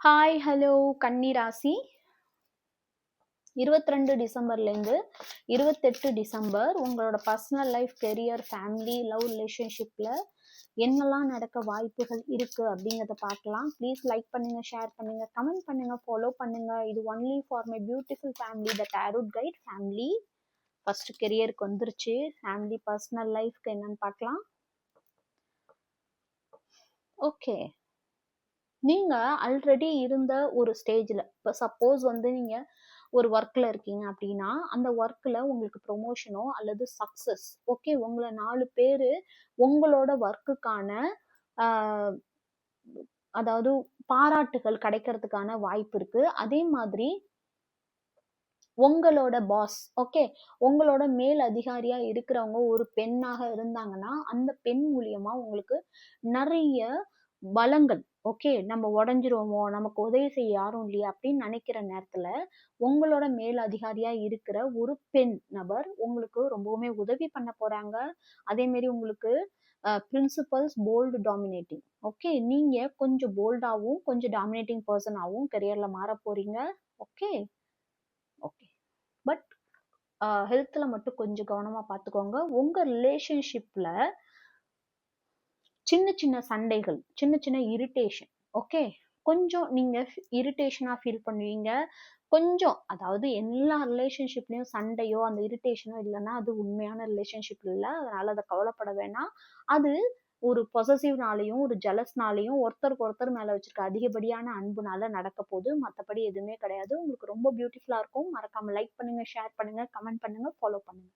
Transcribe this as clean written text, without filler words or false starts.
Hi, hello கன்னி ராசி 22 டிசம்பர்லேருந்து 28 டிசம்பர் உங்களோட personal life, career, family, love ரிலேஷன்ஷிப்பில் என்னெல்லாம் நடக்க வாய்ப்புகள் இருக்குது அப்படிங்கிறத பார்க்கலாம். ப்ளீஸ் லைக் பண்ணுங்கள், ஷேர் பண்ணுங்கள், கமெண்ட் பண்ணுங்கள், ஃபாலோ பண்ணுங்கள். இது only for my beautiful family, the tarot guide family. First கெரியருக்கு வந்துருச்சு. ஃபேமிலி, பர்சனல் லைஃப்க்கு என்னன்னு பார்க்கலாம். ஓகே, நீங்க ஆல்ரெடி இருந்த ஒரு ஸ்டேஜ்ல, இப்போ சப்போஸ் நீங்க ஒரு ஒர்க்ல இருக்கீங்க அப்படின்னா, அந்த ஒர்க்ல உங்களுக்கு ப்ரொமோஷனோ அல்லது சக்சஸ், ஓகே, உங்களை 4 பேரு உங்களோட ஒர்க்குக்கான அதாவது பாராட்டுகள் கிடைக்கிறதுக்கான வாய்ப்பு இருக்கு. அதே மாதிரி உங்களோட பாஸ், ஓகே, உங்களோட மேல் அதிகாரியா இருக்கிறவங்க ஒரு பெண்ணாக இருந்தாங்கன்னா, அந்த பெண் மூலியமா உங்களுக்கு நிறைய பலங்கள், ஓகே, நம்ம உடஞ்சிருவோமோ, நமக்கு உதவி செய்ய யாரும் இல்லையா அப்படின்னு நினைக்கிற நேரத்துல உங்களோட மேல் அதிகாரியா இருக்கிற ஒரு பெண் நபர் உங்களுக்கு ரொம்பவுமே உதவி பண்ண போறாங்க. அதே மாதிரி உங்களுக்கு பிரின்சிபல்ஸ் போல்டு டாமினேட்டிங், ஓகே, நீங்க கொஞ்சம் போல்டாவும் கொஞ்சம் டாமினேட்டிங் பர்சனாகவும் கெரியர்ல மாற போறீங்க. ஓகே ஓகே, பட் ஹெல்த்ல மட்டும் கொஞ்சம் கவனமா பார்த்துக்கோங்க. உங்க ரிலேஷன்ஷிப்ல சின்ன சின்ன சண்டைகள், சின்ன சின்ன இரிட்டேஷன், ஓகே, கொஞ்சம் நீங்க இரிட்டேஷனா ஃபீல் பண்ணுவீங்க. கொஞ்சம், அதாவது எல்லா ரிலேஷன்ஷிப்லயும் சண்டையோ அந்த இரிட்டேஷனோ இல்லைன்னா அது உண்மையான ரிலேஷன்ஷிப் இல்லை. அதனால அதை கவலைப்பட வேணாம். அது ஒரு பொசசிவ்னாலையும் ஒரு ஜெலஸ்னாலையும் ஒருத்தருக்கு ஒருத்தர் மேல வச்சிருக்க அதிகப்படியான அன்புனால நடக்க போகுது. மற்றபடி எதுவுமே கிடையாது. உங்களுக்கு ரொம்ப பியூட்டிஃபுல்லா இருக்கும். மறக்காம லைக் பண்ணுங்க, ஷேர் பண்ணுங்க, கமெண்ட் பண்ணுங்க, ஃபாலோ பண்ணுங்க.